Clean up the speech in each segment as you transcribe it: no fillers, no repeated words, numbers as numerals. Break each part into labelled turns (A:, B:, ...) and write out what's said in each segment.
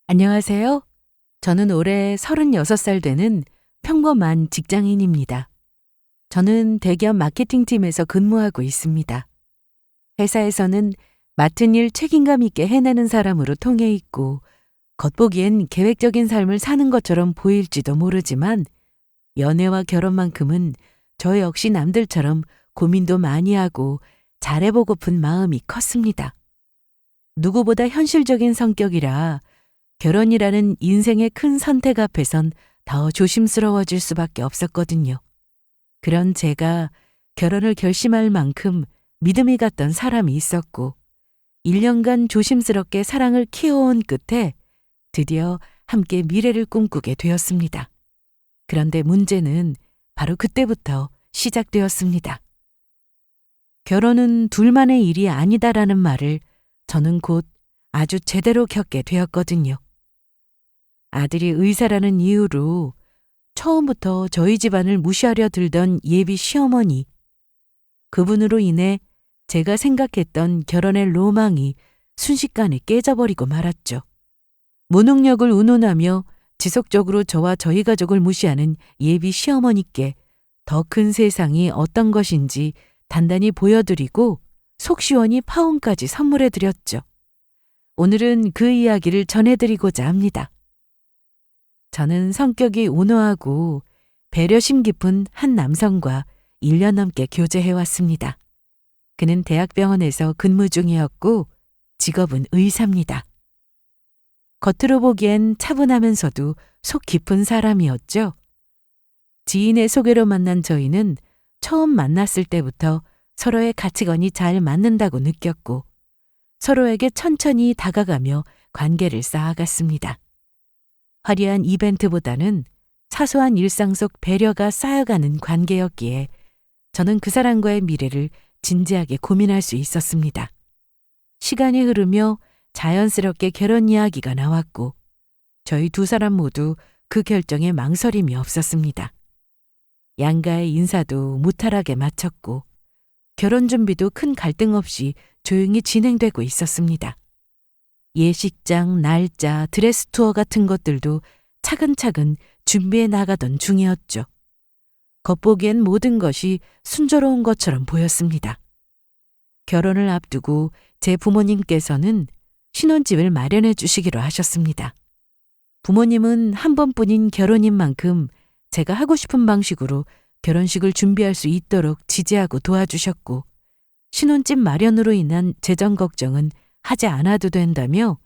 A: 안녕하세요. 저는 올해 36살 되는 평범한 직장인입니다. 저는 대기업 마케팅팀에서 근무하고 있습니다. 회사에서는 맡은 일 책임감 있게 해내는 사람으로 통해 있고, 겉보기엔 계획적인 삶을 사는 것처럼 보일지도 모르지만, 연애와 결혼만큼은 저 역시 남들처럼 고민도 많이 하고 잘해보고픈 마음이 컸습니다. 누구보다 현실적인 성격이라 결혼이라는 인생의 큰 선택 앞에선 더 조심스러워질 수밖에 없었거든요. 그런 제가 결혼을 결심할 만큼 믿음이 갔던 사람이 있었고, 1년간 조심스럽게 사랑을 키워온 끝에 드디어 함께 미래를 꿈꾸게 되었습니다. 그런데 문제는 바로 그때부터 시작되었습니다. 결혼은 둘만의 일이 아니다라는 말을 저는 곧 아주 제대로 겪게 되었거든요. 아들이 의사라는 이유로 처음부터 저희 집안을 무시하려 들던 예비 시어머니, 그분으로 인해 제가 생각했던 결혼의 로망이 순식간에 깨져버리고 말았죠. 무능력을 운운하며 지속적으로 저와 저희 가족을 무시하는 예비 시어머니께 더 큰 세상이 어떤 것인지 단단히 보여드리고 속 시원히 파혼까지 선물해드렸죠. 오늘은 그 이야기를 전해드리고자 합니다. 저는 성격이 온화하고 배려심 깊은 한 남성과 1년 넘게 교제해왔습니다. 그는 대학병원에서 근무 중이었고 직업은 의사입니다. 겉으로 보기엔 차분하면서도 속 깊은 사람이었죠. 지인의 소개로 만난 저희는 처음 만났을 때부터 서로의 가치관이 잘 맞는다고 느꼈고 서로에게 천천히 다가가며 관계를 쌓아갔습니다. 화려한 이벤트보다는 사소한 일상 속 배려가 쌓여가는 관계였기에 저는 그 사람과의 미래를 진지하게 고민할 수 있었습니다. 시간이 흐르며 자연스럽게 결혼 이야기가 나왔고 저희 두 사람 모두 그 결정에 망설임이 없었습니다. 양가의 인사도 무탈하게 마쳤고 결혼 준비도 큰 갈등 없이 조용히 진행되고 있었습니다. 예식장, 날짜, 드레스 투어 같은 것들도 차근차근 준비해 나가던 중이었죠. 겉보기엔 모든 것이 순조로운 것처럼 보였습니다. 결혼을 앞두고 제 부모님께서는 신혼집을 마련해 주시기로 하셨습니다. 부모님은 한 번뿐인 결혼인 만큼 제가 하고 싶은 방식으로 결혼식을 준비할 수 있도록 지지하고 도와주셨고 신혼집 마련으로 인한 재정 걱정은 하지 않아도 된다며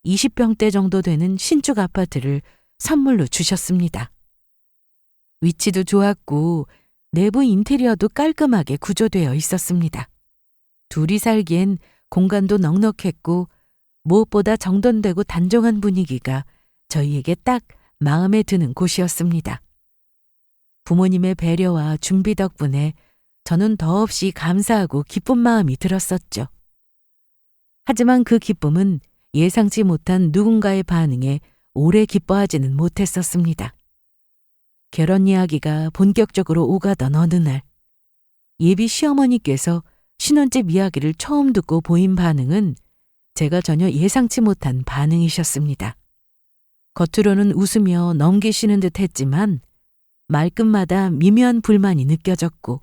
A: 20평대 정도 되는 신축 아파트를 선물로 주셨습니다. 위치도 좋았고 내부 인테리어도 깔끔하게 구조되어 있었습니다. 둘이 살기엔 공간도 넉넉했고 무엇보다 정돈되고 단정한 분위기가 저희에게 딱 마음에 드는 곳이었습니다. 부모님의 배려와 준비 덕분에 저는 더없이 감사하고 기쁜 마음이 들었었죠. 하지만 그 기쁨은 예상치 못한 누군가의 반응에 오래 기뻐하지는 못했었습니다. 결혼 이야기가 본격적으로 오가던 어느 날, 예비 시어머니께서 신혼집 이야기를 처음 듣고 보인 반응은 제가 전혀 예상치 못한 반응이셨습니다. 겉으로는 웃으며 넘기시는 듯 했지만 말끝마다 미묘한 불만이 느껴졌고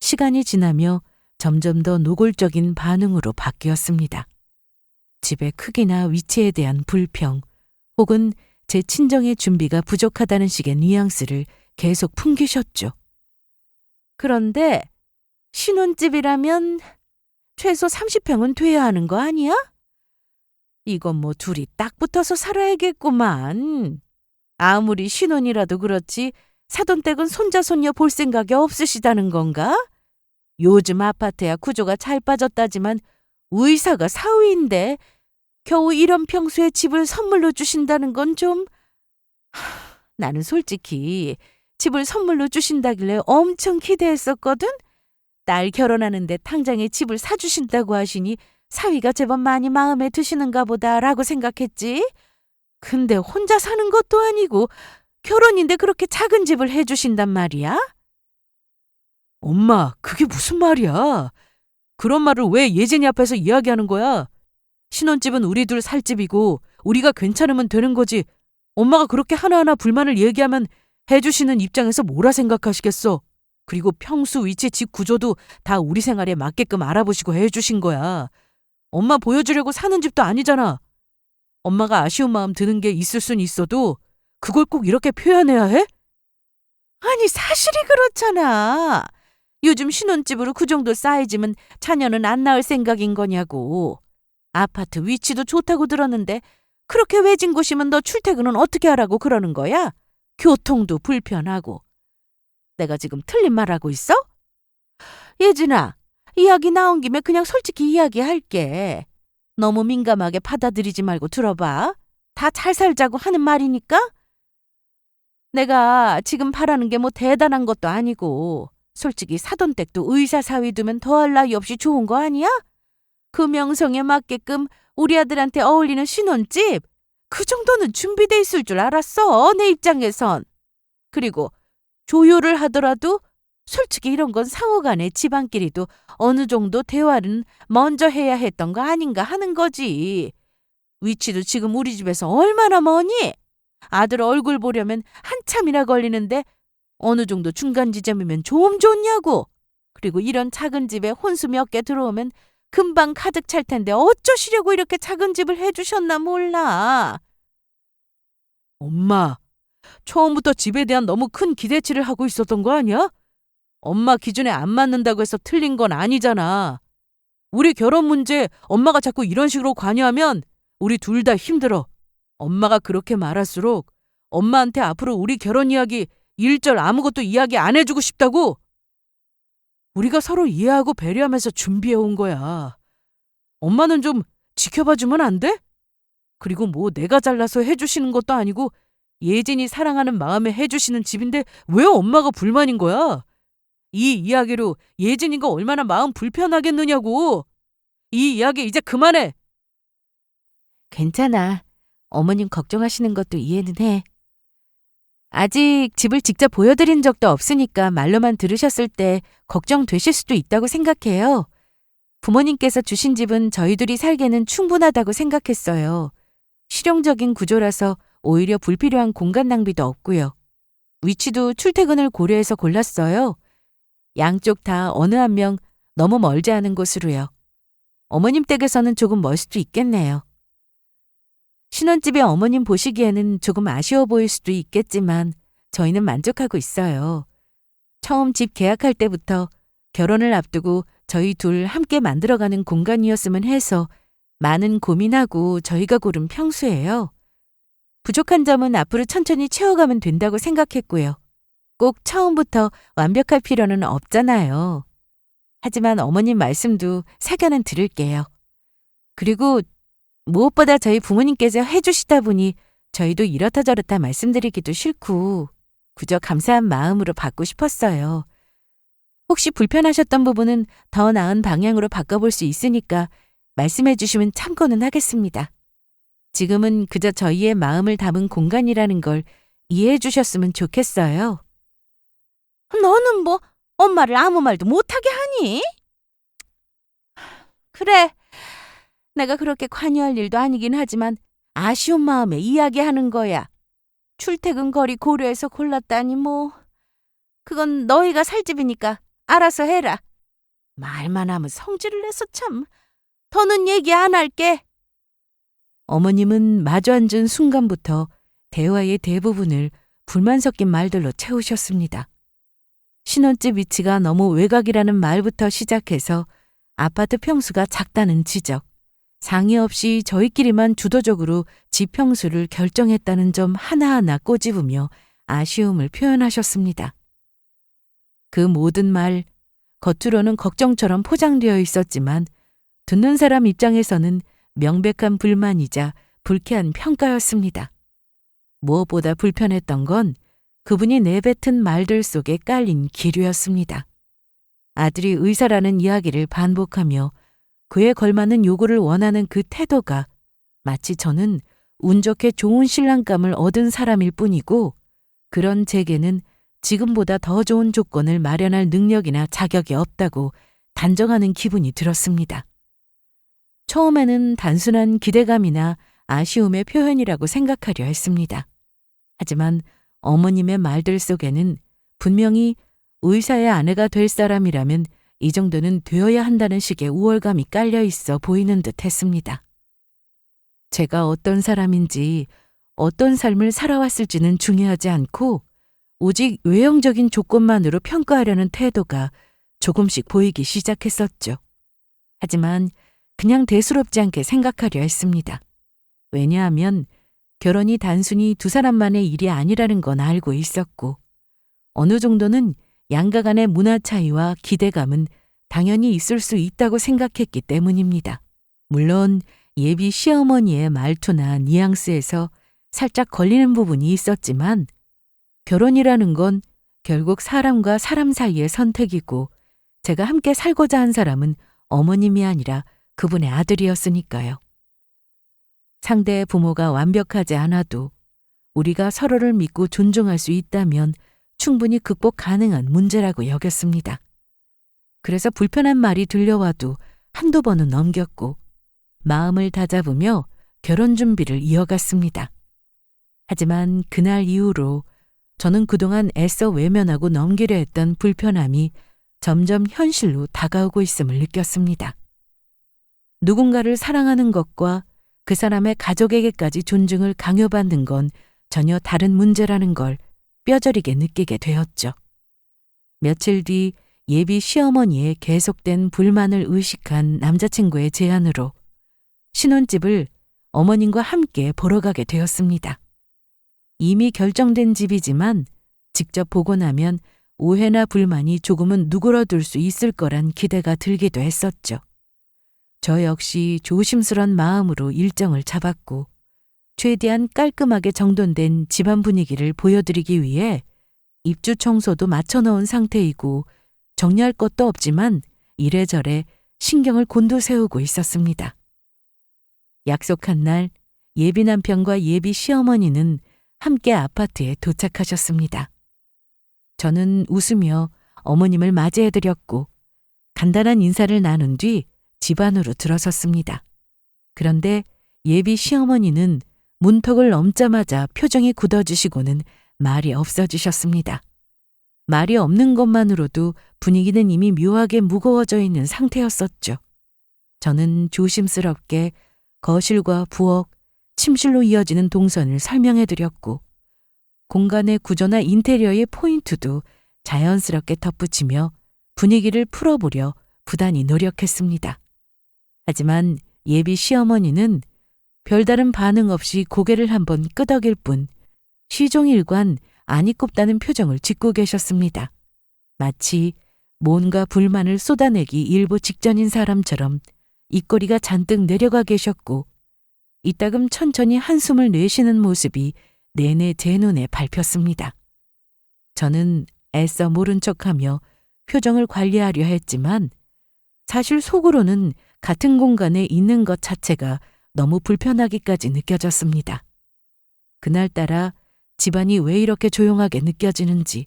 A: 시간이 지나며 점점 더 노골적인 반응으로 바뀌었습니다. 집의 크기나 위치에 대한 불평 혹은 제 친정의 준비가 부족하다는 식의 뉘앙스를 계속 풍기셨죠. 그런데 신혼집이라면 최소 30평은 돼야 하는 거 아니야? 이건 뭐 둘이 딱 붙어서 살아야겠구만. 아무리 신혼이라도 그렇지 사돈댁은 손자 손녀 볼 생각이 없으시다는 건가? 요즘 아파트야 구조가 잘 빠졌다지만 의사가 사위인데 겨우 이런 평수의 집을 선물로 주신다는 건 좀... 나는 솔직히 집을 선물로 주신다길래 엄청 기대했었거든? 딸 결혼하는데 당장에 집을 사주신다고 하시니 사위가 제법 많이 마음에 드시는가 보다라고 생각했지. 근데 혼자 사는 것도 아니고 결혼인데 그렇게 작은 집을 해주신단 말이야? 엄마, 그게 무슨 말이야? 그런 말을 왜 예진이 앞에서 이야기하는 거야? 신혼집은 우리 둘 살 집이고 우리가 괜찮으면 되는 거지. 엄마가 그렇게 하나하나 불만을 얘기하면 해주시는 입장에서 뭐라 생각하시겠어. 그리고 평수, 위치, 집 구조도 다 우리 생활에 맞게끔 알아보시고 해주신 거야. 엄마 보여주려고 사는 집도 아니잖아. 엄마가 아쉬운 마음 드는 게 있을 순 있어도 그걸 꼭 이렇게 표현해야 해? 아니, 사실이 그렇잖아. 요즘 신혼집으로 그 정도 사이즈면 자녀는 안 낳을 생각인 거냐고. 아파트 위치도 좋다고 들었는데 그렇게 외진 곳이면 너 출퇴근은 어떻게 하라고 그러는 거야? 교통도 불편하고. 내가 지금 틀린 말하고 있어? 예진아, 이야기 나온 김에 그냥 솔직히 이야기할게. 너무 민감하게 받아들이지 말고 들어봐. 다 잘 살자고 하는 말이니까. 내가 지금 바라는 게 뭐 대단한 것도 아니고 솔직히 사돈댁도 의사 사위 두면 더할 나위 없이 좋은 거 아니야? 그 명성에 맞게끔 우리 아들한테 어울리는 신혼집? 그 정도는 준비돼 있을 줄 알았어, 내 입장에선. 그리고 조율을 하더라도 솔직히 이런 건 상호간에 집안끼리도 어느 정도 대화는 먼저 해야 했던 거 아닌가 하는 거지. 위치도 지금 우리 집에서 얼마나 머니? 아들 얼굴 보려면 한참이나 걸리는데 어느 정도 중간 지점이면 좀 좋냐고. 그리고 이런 작은 집에 혼수 몇 개 들어오면 금방 가득 찰 텐데 어쩌시려고 이렇게 작은 집을 해주셨나 몰라. 엄마, 처음부터 집에 대한 너무 큰 기대치를 하고 있었던 거 아니야? 엄마 기준에 안 맞는다고 해서 틀린 건 아니잖아. 우리 결혼 문제 엄마가 자꾸 이런 식으로 관여하면 우리 둘 다 힘들어. 엄마가 그렇게 말할수록 엄마한테 앞으로 우리 결혼 이야기 일절 아무것도 이야기 안 해주고 싶다고. 우리가 서로 이해하고 배려하면서 준비해 온 거야. 엄마는 좀 지켜봐주면 안 돼? 그리고 뭐 내가 잘나서 해주시는 것도 아니고 예진이 사랑하는 마음에 해주시는 집인데 왜 엄마가 불만인 거야? 이 이야기로 예진이가 얼마나 마음 불편하겠느냐고. 이 이야기 이제 그만해. 괜찮아. 어머님 걱정하시는 것도 이해는 해. 아직 집을 직접 보여드린 적도 없으니까 말로만 들으셨을 때 걱정되실 수도 있다고 생각해요. 부모님께서 주신 집은 저희 둘이 살기에는 충분하다고 생각했어요. 실용적인 구조라서 오히려 불필요한 공간 낭비도 없고요. 위치도 출퇴근을 고려해서 골랐어요. 양쪽 다 어느 한 명 너무 멀지 않은 곳으로요. 어머님 댁에서는 조금 멀 수도 있겠네요. 신혼집에 어머님 보시기에는 조금 아쉬워 보일 수도 있겠지만 저희는 만족하고 있어요. 처음 집 계약할 때부터 결혼을 앞두고 저희 둘 함께 만들어가는 공간이었으면 해서 많은 고민하고 저희가 고른 평수예요. 부족한 점은 앞으로 천천히 채워가면 된다고 생각했고요. 꼭 처음부터 완벽할 필요는 없잖아요. 하지만 어머님 말씀도 사견은 들을게요. 그리고 무엇보다 저희 부모님께서 해주시다 보니 저희도 이렇다 저렇다 말씀드리기도 싫고 그저 감사한 마음으로 받고 싶었어요. 혹시 불편하셨던 부분은 더 나은 방향으로 바꿔볼 수 있으니까 말씀해 주시면 참고는 하겠습니다. 지금은 그저 저희의 마음을 담은 공간이라는 걸 이해해 주셨으면 좋겠어요. 너는 뭐 엄마를 아무 말도 못하게 하니? 그래. 내가 그렇게 관여할 일도 아니긴 하지만 아쉬운 마음에 이야기하는 거야. 출퇴근 거리 고려해서 골랐다니 뭐. 그건 너희가 살 집이니까 알아서 해라. 말만 하면 성질을 내서 참. 더는 얘기 안 할게. 어머님은 마주 앉은 순간부터 대화의 대부분을 불만 섞인 말들로 채우셨습니다. 신혼집 위치가 너무 외곽이라는 말부터 시작해서 아파트 평수가 작다는 지적, 상의 없이 저희끼리만 주도적으로 집 평수를 결정했다는 점 하나하나 꼬집으며 아쉬움을 표현하셨습니다. 그 모든 말, 겉으로는 걱정처럼 포장되어 있었지만 듣는 사람 입장에서는 명백한 불만이자 불쾌한 평가였습니다. 무엇보다 불편했던 건 그분이 내뱉은 말들 속에 깔린 기류였습니다. 아들이 의사라는 이야기를 반복하며 그에 걸맞는 요구를 원하는 그 태도가 마치 저는 운 좋게 좋은 신랑감을 얻은 사람일 뿐이고 그런 제게는 지금보다 더 좋은 조건을 마련할 능력이나 자격이 없다고 단정하는 기분이 들었습니다. 처음에는 단순한 기대감이나 아쉬움의 표현이라고 생각하려 했습니다. 하지만 어머님의 말들 속에는 분명히 의사의 아내가 될 사람이라면 이 정도는 되어야 한다는 식의 우월감이 깔려 있어 보이는 듯 했습니다. 제가 어떤 사람인지 어떤 삶을 살아왔을지는 중요하지 않고 오직 외형적인 조건만으로 평가하려는 태도가 조금씩 보이기 시작했었죠. 하지만 그냥 대수롭지 않게 생각하려 했습니다. 왜냐하면 결혼이 단순히 두 사람만의 일이 아니라는 건 알고 있었고 어느 정도는 양가 간의 문화 차이와 기대감은 당연히 있을 수 있다고 생각했기 때문입니다. 물론 예비 시어머니의 말투나 뉘앙스에서 살짝 걸리는 부분이 있었지만 결혼이라는 건 결국 사람과 사람 사이의 선택이고 제가 함께 살고자 한 사람은 어머님이 아니라 그분의 아들이었으니까요. 상대의 부모가 완벽하지 않아도 우리가 서로를 믿고 존중할 수 있다면 충분히 극복 가능한 문제라고 여겼습니다. 그래서 불편한 말이 들려와도 한두 번은 넘겼고 마음을 다잡으며 결혼 준비를 이어갔습니다. 하지만 그날 이후로 저는 그동안 애써 외면하고 넘기려 했던 불편함이 점점 현실로 다가오고 있음을 느꼈습니다. 누군가를 사랑하는 것과 그 사람의 가족에게까지 존중을 강요받는 건 전혀 다른 문제라는 걸 뼈저리게 느끼게 되었죠. 며칠 뒤 예비 시어머니의 계속된 불만을 의식한 남자친구의 제안으로 신혼집을 어머님과 함께 보러 가게 되었습니다. 이미 결정된 집이지만 직접 보고 나면 오해나 불만이 조금은 누그러들 수 있을 거란 기대가 들기도 했었죠. 저 역시 조심스런 마음으로 일정을 잡았고 최대한 깔끔하게 정돈된 집안 분위기를 보여드리기 위해 입주 청소도 맞춰놓은 상태이고 정리할 것도 없지만 이래저래 신경을 곤두세우고 있었습니다. 약속한 날 예비 남편과 예비 시어머니는 함께 아파트에 도착하셨습니다. 저는 웃으며 어머님을 맞이해드렸고 간단한 인사를 나눈 뒤 집 안으로 들어섰습니다. 그런데 예비 시어머니는 문턱을 넘자마자 표정이 굳어지시고는 말이 없어지셨습니다. 말이 없는 것만으로도 분위기는 이미 묘하게 무거워져 있는 상태였었죠. 저는 조심스럽게 거실과 부엌, 침실로 이어지는 동선을 설명해드렸고 공간의 구조나 인테리어의 포인트도 자연스럽게 덧붙이며 분위기를 풀어보려 부단히 노력했습니다. 하지만 예비 시어머니는 별다른 반응 없이 고개를 한번 끄덕일 뿐 시종일관 안이 꼽다는 표정을 짓고 계셨습니다. 마치 뭔가 불만을 쏟아내기 일보 직전인 사람처럼 입꼬리가 잔뜩 내려가 계셨고 이따금 천천히 한숨을 내쉬는 모습이 내내 제 눈에 밟혔습니다. 저는 애써 모른 척하며 표정을 관리하려 했지만 사실 속으로는 같은 공간에 있는 것 자체가 너무 불편하기까지 느껴졌습니다. 그날따라 집안이 왜 이렇게 조용하게 느껴지는지,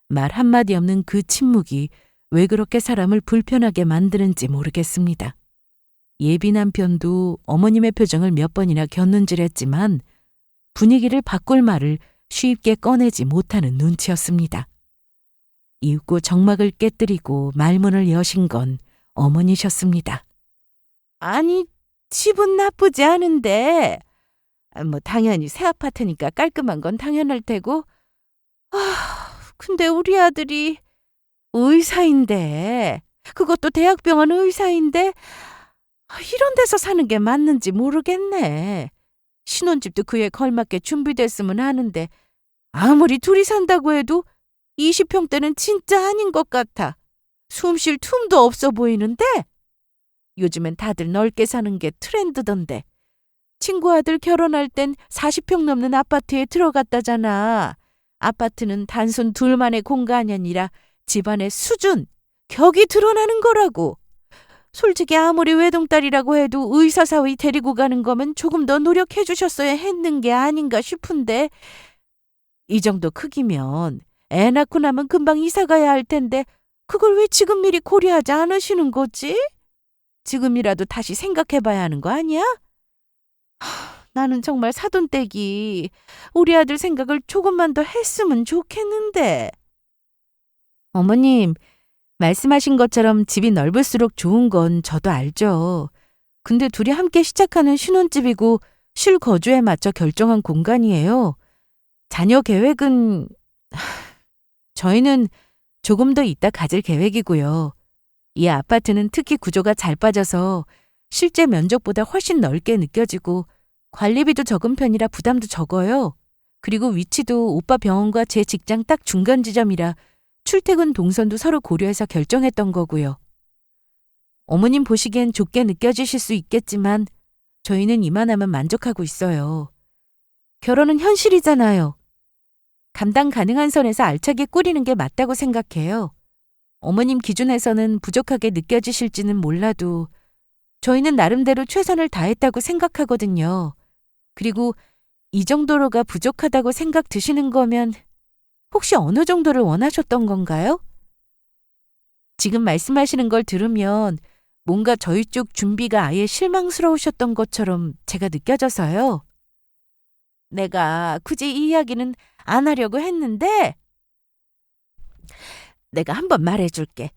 A: 말 한마디 없는 그 침묵이 왜 그렇게 사람을 불편하게 만드는지 모르겠습니다. 예비 남편도 어머님의 표정을 몇 번이나 곁눈질했지만 분위기를 바꿀 말을 쉽게 꺼내지 못하는 눈치였습니다. 이윽고 정막을 깨뜨리고 말문을 여신 건 어머니셨습니다. 아니, 집은 나쁘지 않은데 당연히 새 아파트니까 깔끔한 건 당연할 테고 근데 우리 아들이 의사인데 그것도 대학병원 의사인데 이런 데서 사는 게 맞는지 모르겠네. 신혼집도 그에 걸맞게 준비됐으면 하는데 아무리 둘이 산다고 해도 20평대는 진짜 아닌 것 같아. 숨 쉴 틈도 없어 보이는데 요즘엔 다들 넓게 사는 게 트렌드던데 친구 아들 결혼할 땐 40평 넘는 아파트에 들어갔다잖아. 아파트는 단순 둘만의 공간이 아니라 집안의 수준, 격이 드러나는 거라고. 솔직히 아무리 외동딸이라고 해도 의사 사위 데리고 가는 거면 조금 더 노력해 주셨어야 했는 게 아닌가 싶은데 이 정도 크기면 애 낳고 나면 금방 이사 가야 할 텐데 그걸 왜 지금 미리 고려하지 않으시는 거지? 지금이라도 다시 생각해 봐야 하는 거 아니야? 나는 정말 사돈댁이 우리 아들 생각을 조금만 더 했으면 좋겠는데. 어머님, 말씀하신 것처럼 집이 넓을수록 좋은 건 저도 알죠. 근데 둘이 함께 시작하는 신혼집이고 실거주에 맞춰 결정한 공간이에요. 자녀 계획은 저희는 조금 더 있다 가질 계획이고요. 이 아파트는 특히 구조가 잘 빠져서 실제 면적보다 훨씬 넓게 느껴지고 관리비도 적은 편이라 부담도 적어요. 그리고 위치도 오빠 병원과 제 직장 딱 중간 지점이라 출퇴근 동선도 서로 고려해서 결정했던 거고요. 어머님 보시기엔 좁게 느껴지실 수 있겠지만 저희는 이만하면 만족하고 있어요. 결혼은 현실이잖아요. 감당 가능한 선에서 알차게 꾸리는 게 맞다고 생각해요. 어머님 기준에서는 부족하게 느껴지실지는 몰라도 저희는 나름대로 최선을 다했다고 생각하거든요. 그리고 이 정도로가 부족하다고 생각 드시는 거면 혹시 어느 정도를 원하셨던 건가요? 지금 말씀하시는 걸 들으면 뭔가 저희 쪽 준비가 아예 실망스러우셨던 것처럼 제가 느껴져서요. 내가 굳이 이 이야기는 안 하려고 했는데 내가 한번 말해줄게.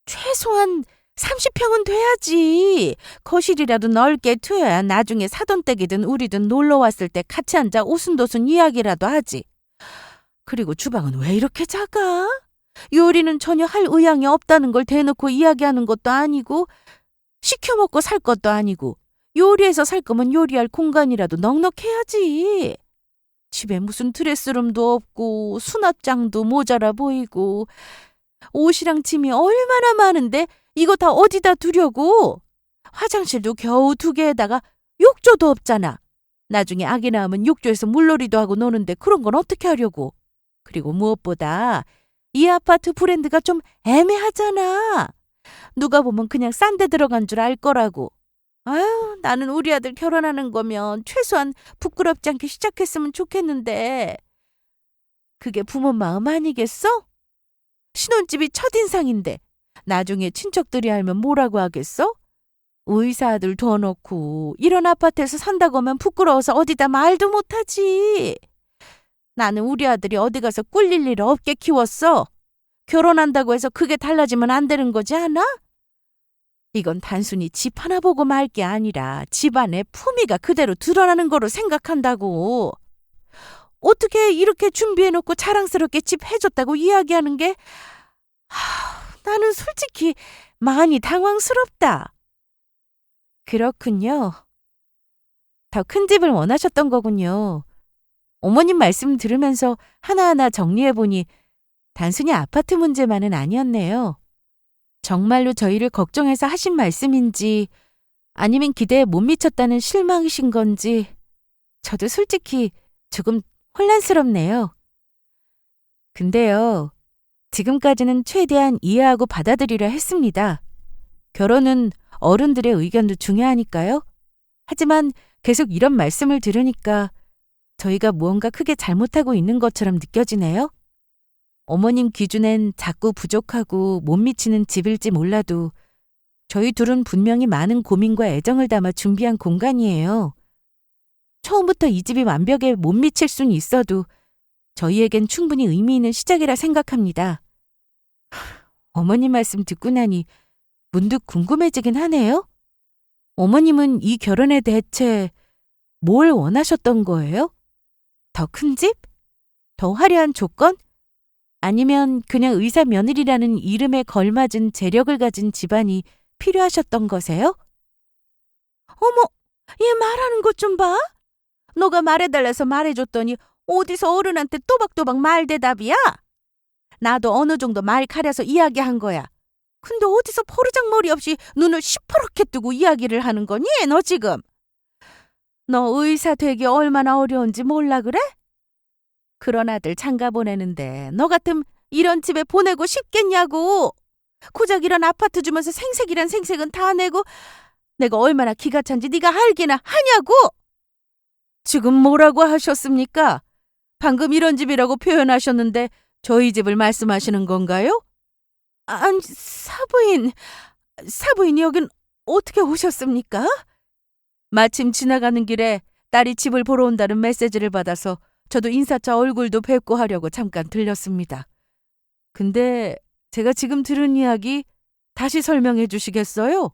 A: 최소한 30평은 돼야지. 거실이라도 넓게 두어야 나중에 사돈댁이든 우리든 놀러 왔을 때 같이 앉아 오순도순 이야기라도 하지. 그리고 주방은 왜 이렇게 작아? 요리는 전혀 할 의향이 없다는 걸 대놓고 이야기하는 것도 아니고 시켜 먹고 살 것도 아니고 요리해서 살 거면 요리할 공간이라도 넉넉해야지. 집에 무슨 드레스룸도 없고 수납장도 모자라 보이고 옷이랑 짐이 얼마나 많은데 이거 다 어디다 두려고? 화장실도 겨우 2개에다가 욕조도 없잖아. 나중에 아기 낳으면 욕조에서 물놀이도 하고 노는데 그런 건 어떻게 하려고? 그리고 무엇보다 이 아파트 브랜드가 좀 애매하잖아. 누가 보면 그냥 싼 데 들어간 줄 알 거라고. 아유, 나는 우리 아들 결혼하는 거면 최소한 부끄럽지 않게 시작했으면 좋겠는데 그게 부모 마음 아니겠어? 신혼집이 첫인상인데 나중에 친척들이 알면 뭐라고 하겠어? 의사 아들 더 넣고 이런 아파트에서 산다고 하면 부끄러워서 어디다 말도 못하지. 나는 우리 아들이 어디 가서 꿀릴 일 없게 키웠어. 결혼한다고 해서 그게 달라지면 안 되는 거지 않아? 이건 단순히 집 하나 보고 말 게 아니라 집안의 품위가 그대로 드러나는 거로 생각한다고. 어떻게 이렇게 준비해놓고 자랑스럽게 집 해줬다고 이야기하는 게 나는 솔직히 많이 당황스럽다. 그렇군요. 더 큰 집을 원하셨던 거군요. 어머님 말씀 들으면서 하나하나 정리해보니 단순히 아파트 문제만은 아니었네요. 정말로 저희를 걱정해서 하신 말씀인지 아니면 기대에 못 미쳤다는 실망이신 건지 저도 솔직히 조금 혼란스럽네요. 근데요, 지금까지는 최대한 이해하고 받아들이려 했습니다. 결혼은 어른들의 의견도 중요하니까요. 하지만 계속 이런 말씀을 들으니까 저희가 무언가 크게 잘못하고 있는 것처럼 느껴지네요. 어머님 기준엔 자꾸 부족하고 못 미치는 집일지 몰라도 저희 둘은 분명히 많은 고민과 애정을 담아 준비한 공간이에요. 처음부터 이 집이 완벽에 못 미칠 수는 있어도 저희에겐 충분히 의미 있는 시작이라 생각합니다. 어머님 말씀 듣고 나니 문득 궁금해지긴 하네요. 어머님은 이 결혼에 대체 뭘 원하셨던 거예요? 더 큰 집? 더 화려한 조건? 아니면 그냥 의사 며느리라는 이름에 걸맞은 재력을 가진 집안이 필요하셨던 거세요? 어머, 얘 말하는 것 좀 봐. 너가 말해달라서 말해줬더니 어디서 어른한테 또박또박 말대답이야? 나도 어느 정도 말 가려서 이야기한 거야. 근데 어디서 포르장머리 없이 눈을 시퍼렇게 뜨고 이야기를 하는 거니, 너 지금? 너 의사 되기 얼마나 어려운지 몰라 그래? 그런 아들 장가 보내는데 너 같으면 이런 집에 보내고 싶겠냐고. 고작 이런 아파트 주면서 생색이란 생색은 다 내고 내가 얼마나 기가 찬지 네가 알기나 하냐고. 지금 뭐라고 하셨습니까? 방금 이런 집이라고 표현하셨는데 저희 집을 말씀하시는 건가요? 아니, 사부인이 여긴 어떻게 오셨습니까? 마침 지나가는 길에 딸이 집을 보러 온다는 메시지를 받아서 저도 인사차 얼굴도 뵙고 하려고 잠깐 들렸습니다. 근데 제가 지금 들은 이야기 다시 설명해 주시겠어요?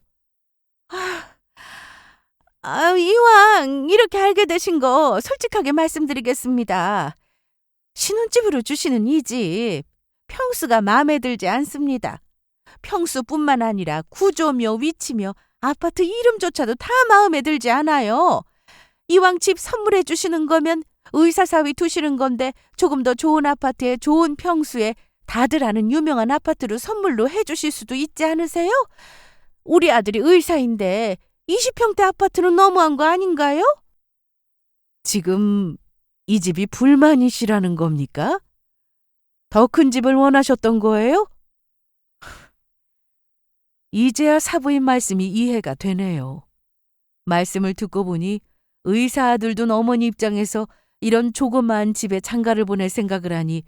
A: 이왕 이렇게 알게 되신 거 솔직하게 말씀드리겠습니다. 신혼집으로 주시는 이 집, 평수가 마음에 들지 않습니다. 평수뿐만 아니라 구조며 위치며 아파트 이름조차도 다 마음에 들지 않아요. 이왕 집 선물해 주시는 거면 의사사위 두시는 건데 조금 더 좋은 아파트에 좋은 평수에 다들 아는 유명한 아파트로 선물로 해주실 수도 있지 않으세요? 우리 아들이 의사인데 20평대 아파트는 너무한 거 아닌가요? 지금 이 집이 불만이시라는 겁니까? 더 큰 집을 원하셨던 거예요? 이제야 사부인 말씀이 이해가 되네요. 말씀을 듣고 보니 의사 아들 둔 어머니 입장에서 이런 조그마한 집에 장가를 보낼 생각을 하니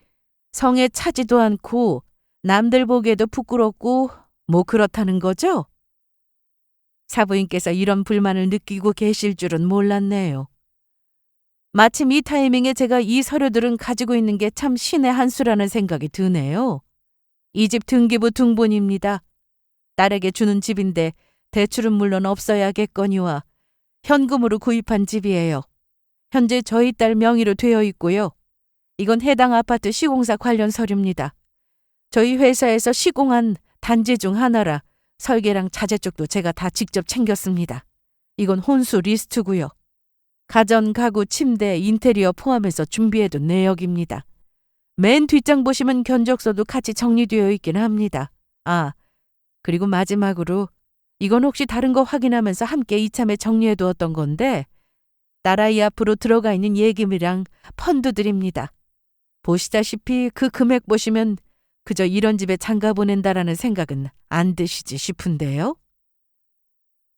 A: 성에 차지도 않고 남들 보기에도 부끄럽고 뭐 그렇다는 거죠? 사부인께서 이런 불만을 느끼고 계실 줄은 몰랐네요. 마침 이 타이밍에 제가 이 서류들은 가지고 있는 게 참 신의 한 수라는 생각이 드네요. 이 집 등기부 등본입니다. 딸에게 주는 집인데 대출은 물론 없어야겠거니와 현금으로 구입한 집이에요. 현재 저희 딸 명의로 되어 있고요. 이건 해당 아파트 시공사 관련 서류입니다. 저희 회사에서 시공한 단지 중 하나라 설계랑 자재 쪽도 제가 다 직접 챙겼습니다. 이건 혼수 리스트고요. 가전, 가구, 침대, 인테리어 포함해서 준비해둔 내역입니다. 맨 뒷장 보시면 견적서도 같이 정리되어 있긴 합니다. 그리고 마지막으로 이건 혹시 다른 거 확인하면서 함께 이참에 정리해두었던 건데 딸아이 앞으로 들어가 있는 예금이랑 펀드들입니다. 보시다시피 그 금액 보시면 그저 이런 집에 장가 보낸다라는 생각은 안 드시지 싶은데요.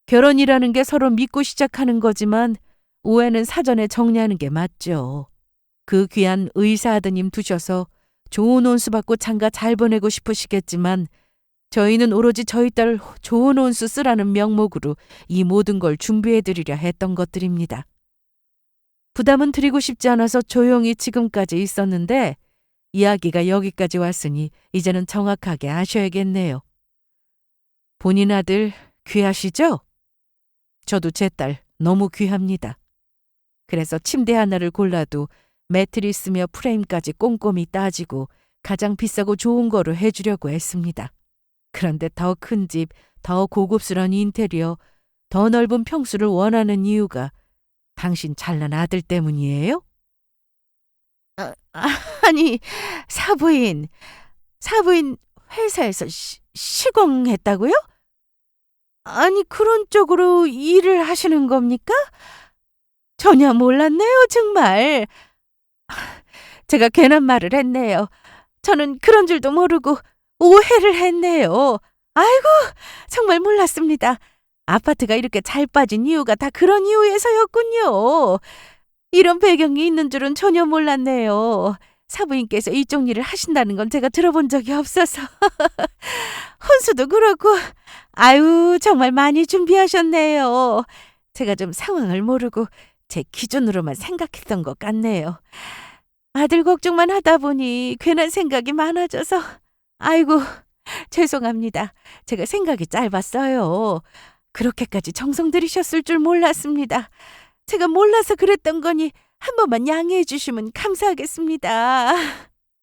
A: 결혼이라는 게 서로 믿고 시작하는 거지만 오해는 사전에 정리하는 게 맞죠. 그 귀한 의사 아드님 두셔서 좋은 온수 받고 장가 잘 보내고 싶으시겠지만 저희는 오로지 저희 딸 좋은 온수 쓰라는 명목으로 이 모든 걸 준비해드리려 했던 것들입니다. 부담은 드리고 싶지 않아서 조용히 지금까지 있었는데 이야기가 여기까지 왔으니 이제는 정확하게 아셔야겠네요. 본인 아들 귀하시죠? 저도 제 딸 너무 귀합니다. 그래서 침대 하나를 골라도 매트리스며 프레임까지 꼼꼼히 따지고 가장 비싸고 좋은 거로 해주려고 했습니다. 그런데 더 큰 집, 더 고급스러운 인테리어, 더 넓은 평수를 원하는 이유가 당신 잘난 아들 때문이에요? 아니, 사부인 회사에서 시공했다고요? 아니, 그런 쪽으로 일을 하시는 겁니까? 전혀 몰랐네요, 정말. 제가 괜한 말을 했네요. 저는 그런 줄도 모르고 오해를 했네요. 아이고, 정말 몰랐습니다. 아파트가 이렇게 잘 빠진 이유가 다 그런 이유에서였군요. 이런 배경이 있는 줄은 전혀 몰랐네요. 사부인께서 이쪽 일을 하신다는 건 제가 들어본 적이 없어서. 혼수도 그렇고, 아유, 정말 많이 준비하셨네요. 제가 좀 상황을 모르고 제 기준으로만 생각했던 것 같네요. 아들 걱정만 하다 보니 괜한 생각이 많아져서, 아이고, 죄송합니다. 제가 생각이 짧았어요. 그렇게까지 정성 들이셨을 줄 몰랐습니다. 제가 몰라서 그랬던 거니 한 번만 양해해 주시면 감사하겠습니다.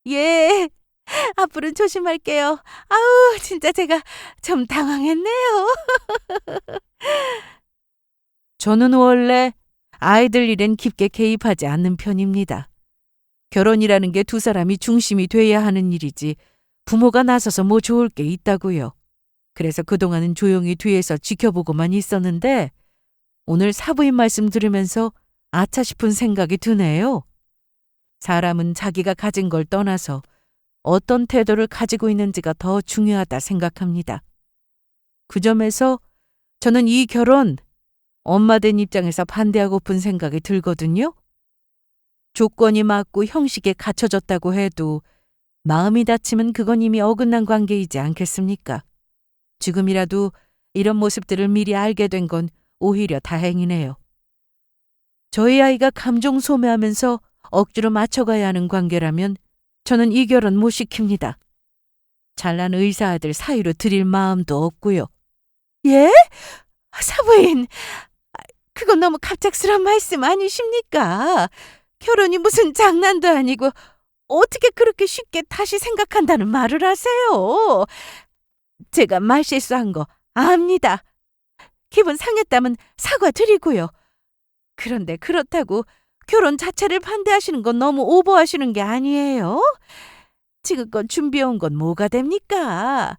A: 예, 앞으로는 조심할게요. 아우, 진짜 제가 좀 당황했네요. 저는 원래 아이들 일엔 깊게 개입하지 않는 편입니다. 결혼이라는 게 두 사람이 중심이 돼야 하는 일이지 부모가 나서서 뭐 좋을 게 있다고요. 그래서 그동안은 조용히 뒤에서 지켜보고만 있었는데 오늘 사부인 말씀 들으면서 아차 싶은 생각이 드네요. 사람은 자기가 가진 걸 떠나서 어떤 태도를 가지고 있는지가 더 중요하다 생각합니다. 그 점에서 저는 이 결혼 엄마 된 입장에서 반대하고픈 생각이 들거든요. 조건이 맞고 형식에 갖춰졌다고 해도 마음이 다치면 그건 이미 어긋난 관계이지 않겠습니까? 지금이라도 이런 모습들을 미리 알게 된 건 오히려 다행이네요. 저희 아이가 감정 소모하면서 억지로 맞춰가야 하는 관계라면 저는 이 결혼 못 시킵니다. 잘난 의사 아들 사이로 드릴 마음도 없고요. 예? 사부인, 그건 너무 갑작스러운 말씀 아니십니까? 결혼이 무슨 장난도 아니고 어떻게 그렇게 쉽게 다시 생각한다는 말을 하세요? 제가 말실수한 거 압니다. 기분 상했다면 사과드리고요. 그런데 그렇다고 결혼 자체를 반대하시는 건 너무 오버하시는 게 아니에요? 지금껏 준비해온 건 뭐가 됩니까?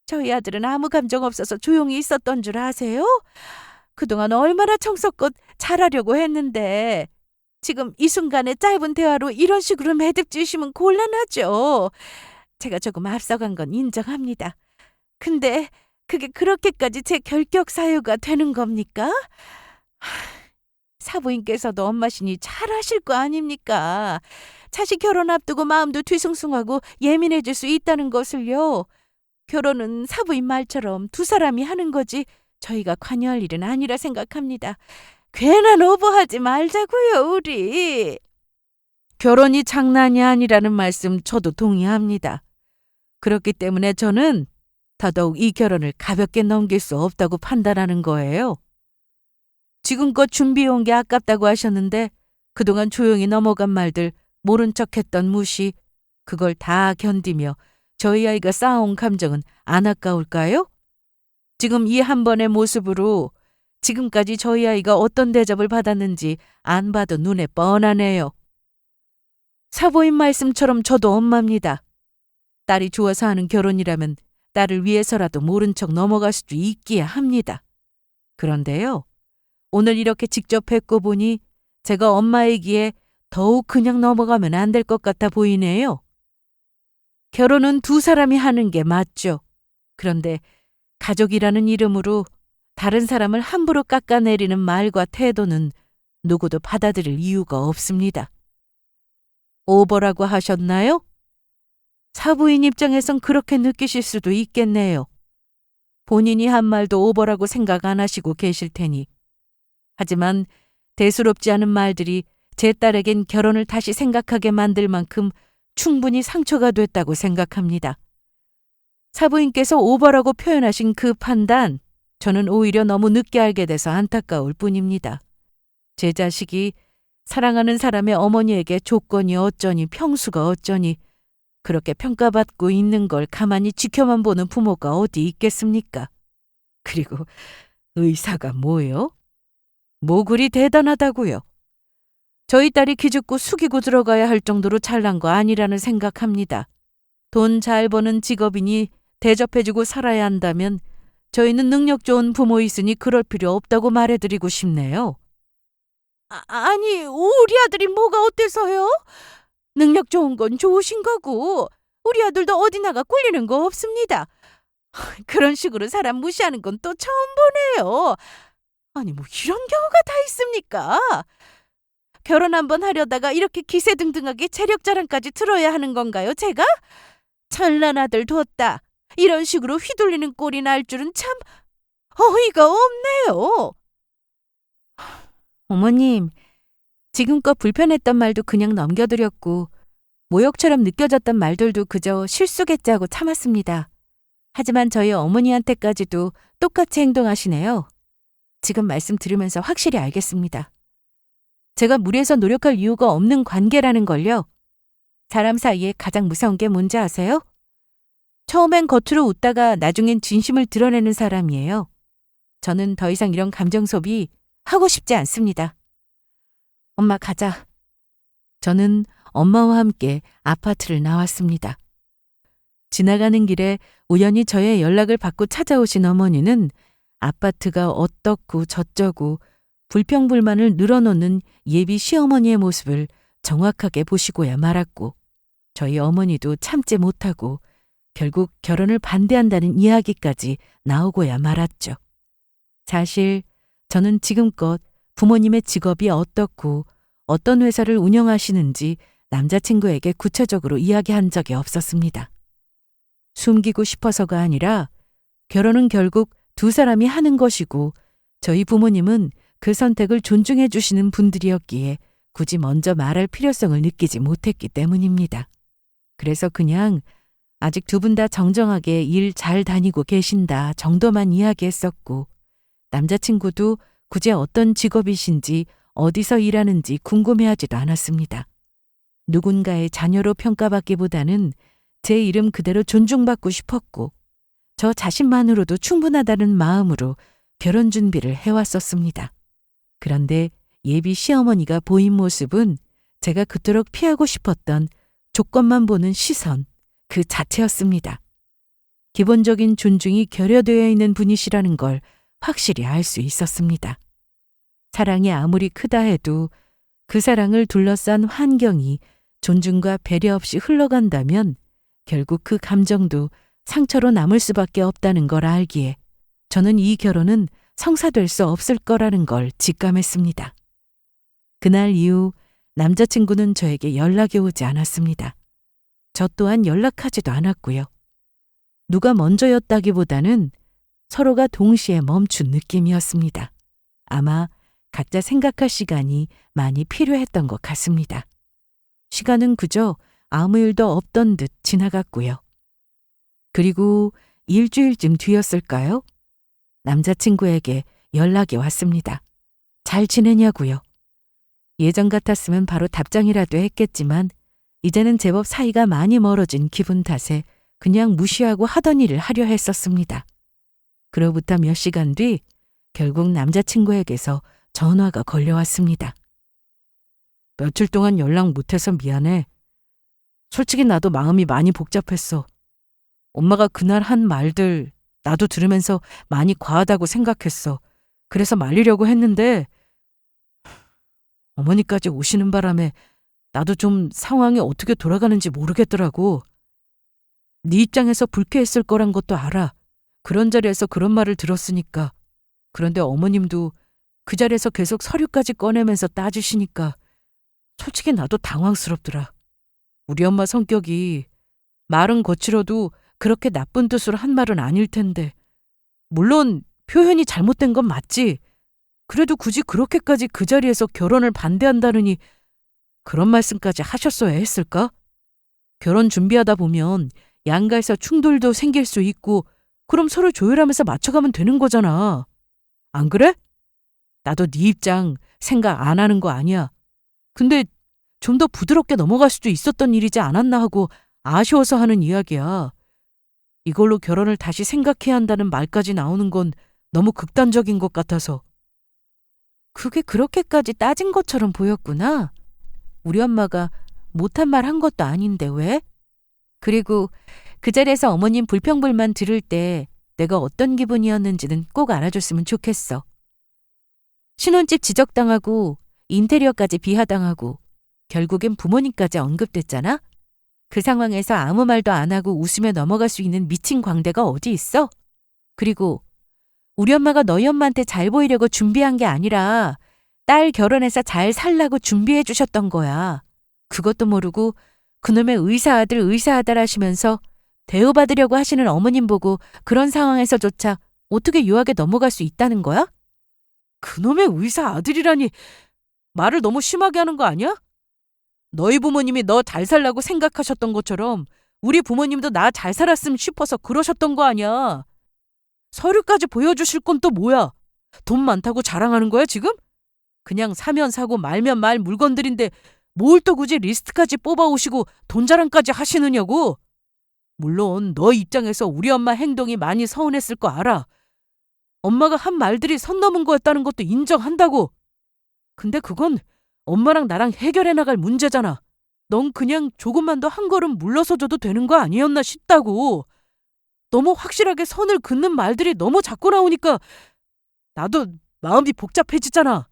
A: 저희 아들은 아무 감정 없어서 조용히 있었던 줄 아세요? 그동안 얼마나 정성껏 잘하려고 했는데 지금 이 순간에 짧은 대화로 이런 식으로 매듭 지으시면 곤란하죠. 제가 조금 앞서간 건 인정합니다. 근데 그게 그렇게까지 제 결격 사유가 되는 겁니까? 사부인께서도 엄마시니 잘하실 거 아닙니까? 자식 결혼 앞두고 마음도 뒤숭숭하고 예민해질 수 있다는 것을요. 결혼은 사부인 말처럼 두 사람이 하는 거지 저희가 관여할 일은 아니라 생각합니다. 괜한 오버하지 말자고요, 우리. 결혼이 장난이 아니라는 말씀 저도 동의합니다. 그렇기 때문에 저는 더더욱 이 결혼을 가볍게 넘길 수 없다고 판단하는 거예요. 지금껏 준비해온 게 아깝다고 하셨는데 그동안 조용히 넘어간 말들, 모른 척했던 무시, 그걸 다 견디며 저희 아이가 쌓아온 감정은 안 아까울까요? 지금 이 한 번의 모습으로 지금까지 저희 아이가 어떤 대접을 받았는지 안 봐도 눈에 뻔하네요. 사부인 말씀처럼 저도 엄마입니다. 딸이 좋아서 하는 결혼이라면 딸을 위해서라도 모른 척 넘어갈 수도 있기야 합니다. 그런데요, 오늘 이렇게 직접 뵙고 보니 제가 엄마이기에 더욱 그냥 넘어가면 안 될 것 같아 보이네요. 결혼은 두 사람이 하는 게 맞죠. 그런데 가족이라는 이름으로 다른 사람을 함부로 깎아내리는 말과 태도는 누구도 받아들일 이유가 없습니다. 오버라고 하셨나요? 사부인 입장에선 그렇게 느끼실 수도 있겠네요. 본인이 한 말도 오버라고 생각 안 하시고 계실 테니. 하지만 대수롭지 않은 말들이 제 딸에겐 결혼을 다시 생각하게 만들 만큼 충분히 상처가 됐다고 생각합니다. 사부인께서 오버라고 표현하신 그 판단, 저는 오히려 너무 늦게 알게 돼서 안타까울 뿐입니다. 제 자식이 사랑하는 사람의 어머니에게 조건이 어쩌니 평수가 어쩌니 그렇게 평가받고 있는 걸 가만히 지켜만 보는 부모가 어디 있겠습니까? 그리고 의사가 뭐요? 뭐 그리 대단하다고요? 저희 딸이 기죽고 숙이고 들어가야 할 정도로 잘난 거 아니라는 생각합니다. 돈 잘 버는 직업이니 대접해주고 살아야 한다면 저희는 능력 좋은 부모 있으니 그럴 필요 없다고 말해드리고 싶네요. 아니, 우리 아들이 뭐가 어때서요? 능력 좋은 건 좋으신 거고 우리 아들도 어디 나가 꿀리는 거 없습니다. 그런 식으로 사람 무시하는 건 또 처음 보네요. 아니, 뭐 이런 경우가 다 있습니까? 결혼 한번 하려다가 이렇게 기세등등하게 재력 자랑까지 들어야 하는 건가요, 제가? 천난 아들 뒀다. 이런 식으로 휘둘리는 꼴이 날 줄은 참 어이가 없네요. 어머님, 지금껏 불편했던 말도 그냥 넘겨드렸고 모욕처럼 느껴졌던 말들도 그저 실수겠지 하고 참았습니다. 하지만 저희 어머니한테까지도 똑같이 행동하시네요. 지금 말씀 들으면서 확실히 알겠습니다. 제가 무리해서 노력할 이유가 없는 관계라는 걸요. 사람 사이에 가장 무서운 게 뭔지 아세요? 처음엔 겉으로 웃다가 나중엔 진심을 드러내는 사람이에요. 저는 더 이상 이런 감정 소비 하고 싶지 않습니다. 엄마 가자. 저는 엄마와 함께 아파트를 나왔습니다. 지나가는 길에 우연히 저의 연락을 받고 찾아오신 어머니는 아파트가 어떻고 저쩌고 불평불만을 늘어놓는 예비 시어머니의 모습을 정확하게 보시고야 말았고 저희 어머니도 참지 못하고 결국 결혼을 반대한다는 이야기까지 나오고야 말았죠. 사실 저는 지금껏 부모님의 직업이 어떻고 어떤 회사를 운영하시는지 남자친구에게 구체적으로 이야기한 적이 없었습니다. 숨기고 싶어서가 아니라 결혼은 결국 두 사람이 하는 것이고 저희 부모님은 그 선택을 존중해 주시는 분들이었기에 굳이 먼저 말할 필요성을 느끼지 못했기 때문입니다. 그래서 그냥 아직 두 분 다 정정하게 일 잘 다니고 계신다 정도만 이야기했었고, 남자친구도 굳이 어떤 직업이신지 어디서 일하는지 궁금해하지도 않았습니다. 누군가의 자녀로 평가받기보다는 제 이름 그대로 존중받고 싶었고, 저 자신만으로도 충분하다는 마음으로 결혼 준비를 해왔었습니다. 그런데 예비 시어머니가 보인 모습은 제가 그토록 피하고 싶었던 조건만 보는 시선 그 자체였습니다. 기본적인 존중이 결여되어 있는 분이시라는 걸 확실히 알 수 있었습니다. 사랑이 아무리 크다 해도 그 사랑을 둘러싼 환경이 존중과 배려 없이 흘러간다면 결국 그 감정도 상처로 남을 수밖에 없다는 걸 알기에 저는 이 결혼은 성사될 수 없을 거라는 걸 직감했습니다. 그날 이후 남자친구는 저에게 연락이 오지 않았습니다. 저 또한 연락하지도 않았고요. 누가 먼저였다기보다는 서로가 동시에 멈춘 느낌이었습니다. 아마 각자 생각할 시간이 많이 필요했던 것 같습니다. 시간은 그저 아무 일도 없던 듯 지나갔고요. 그리고 일주일쯤 뒤였을까요? 남자친구에게 연락이 왔습니다. 잘 지내냐고요. 예전 같았으면 바로 답장이라도 했겠지만 이제는 제법 사이가 많이 멀어진 기분 탓에 그냥 무시하고 하던 일을 하려 했었습니다. 그로부터 몇 시간 뒤 결국 남자친구에게서 전화가 걸려왔습니다. 며칠 동안 연락 못해서 미안해. 솔직히 나도 마음이 많이 복잡했어. 엄마가 그날 한 말들 나도 들으면서 많이 과하다고 생각했어. 그래서 말리려고 했는데 어머니까지 오시는 바람에 나도 좀 상황이 어떻게 돌아가는지 모르겠더라고. 네 입장에서 불쾌했을 거란 것도 알아. 그런 자리에서 그런 말을 들었으니까. 그런데 어머님도 그 자리에서 계속 서류까지 꺼내면서 따지시니까 솔직히 나도 당황스럽더라. 우리 엄마 성격이 말은 거칠어도 그렇게 나쁜 뜻으로 한 말은 아닐 텐데. 물론 표현이 잘못된 건 맞지. 그래도 굳이 그렇게까지 그 자리에서 결혼을 반대한다느니 그런 말씀까지 하셨어야 했을까? 결혼 준비하다 보면 양가에서 충돌도 생길 수 있고 그럼 서로 조율하면서 맞춰가면 되는 거잖아. 안 그래? 나도 네 입장 생각 안 하는 거 아니야. 근데 좀 더 부드럽게 넘어갈 수도 있었던 일이지 않았나 하고 아쉬워서 하는 이야기야. 이걸로 결혼을 다시 생각해야 한다는 말까지 나오는 건 너무 극단적인 것 같아서. 그게 그렇게까지 따진 것처럼 보였구나. 우리 엄마가 못한 말 한 것도 아닌데 왜? 그리고 그 자리에서 어머님 불평불만 들을 때 내가 어떤 기분이었는지는 꼭 알아줬으면 좋겠어. 신혼집 지적당하고 인테리어까지 비하당하고 결국엔 부모님까지 언급됐잖아? 그 상황에서 아무 말도 안 하고 웃으며 넘어갈 수 있는 미친 광대가 어디 있어? 그리고 우리 엄마가 너희 엄마한테 잘 보이려고 준비한 게 아니라 딸 결혼해서 잘 살라고 준비해 주셨던 거야. 그것도 모르고 그놈의 의사 아들 하시면서 대우받으려고 하시는 어머님 보고 그런 상황에서조차 어떻게 유하게 넘어갈 수 있다는 거야? 그놈의 의사 아들이라니 말을 너무 심하게 하는 거 아니야? 너희 부모님이 너 잘 살라고 생각하셨던 것처럼 우리 부모님도 나 잘 살았으면 싶어서 그러셨던 거 아니야. 서류까지 보여주실 건 또 뭐야? 돈 많다고 자랑하는 거야 지금? 그냥 사면 사고 말면 말 물건들인데 뭘 또 굳이 리스트까지 뽑아오시고 돈 자랑까지 하시느냐고? 물론 너 입장에서 우리 엄마 행동이 많이 서운했을 거 알아. 엄마가 한 말들이 선 넘은 거였다는 것도 인정한다고. 근데 그건 엄마랑 나랑 해결해 나갈 문제잖아. 넌 그냥 조금만 더 한 걸음 물러서줘도 되는 거 아니었나 싶다고. 너무 확실하게 선을 긋는 말들이 너무 자꾸 나오니까 나도 마음이 복잡해지잖아.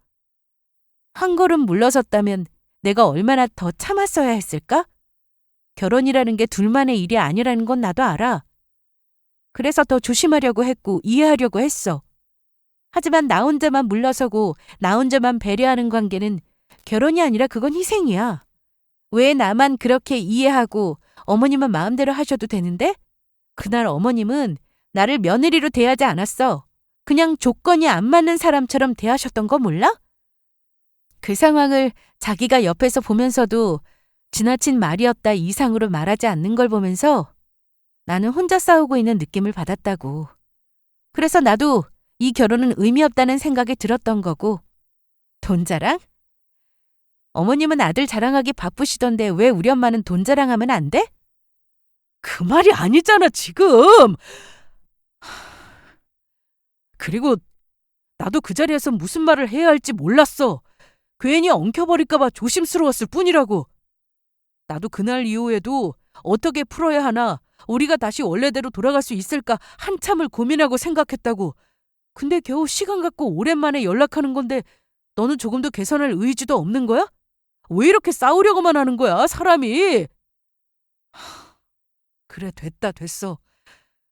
A: 한 걸음 물러섰다면 내가 얼마나 더 참았어야 했을까? 결혼이라는 게 둘만의 일이 아니라는 건 나도 알아. 그래서 더 조심하려고 했고 이해하려고 했어. 하지만 나 혼자만 물러서고 나 혼자만 배려하는 관계는 결혼이 아니라 그건 희생이야. 왜 나만 그렇게 이해하고 어머님은 마음대로 하셔도 되는데? 그날 어머님은 나를 며느리로 대하지 않았어. 그냥 조건이 안 맞는 사람처럼 대하셨던 거 몰라? 그 상황을 자기가 옆에서 보면서도 지나친 말이었다 이상으로 말하지 않는 걸 보면서 나는 혼자 싸우고 있는 느낌을 받았다고. 그래서 나도 이 결혼은 의미 없다는 생각이 들었던 거고. 돈 자랑? 어머님은 아들 자랑하기 바쁘시던데 왜 우리 엄마는 돈 자랑하면 안 돼? 그 말이 아니잖아, 지금. 그리고 나도 그 자리에서 무슨 말을 해야 할지 몰랐어. 괜히 엉켜버릴까 봐 조심스러웠을 뿐이라고. 나도 그날 이후에도 어떻게 풀어야 하나, 우리가 다시 원래대로 돌아갈 수 있을까 한참을 고민하고 생각했다고. 근데 겨우 시간 갖고 오랜만에 연락하는 건데 너는 조금도 개선할 의지도 없는 거야? 왜 이렇게 싸우려고만 하는 거야, 사람이? 그래, 됐어.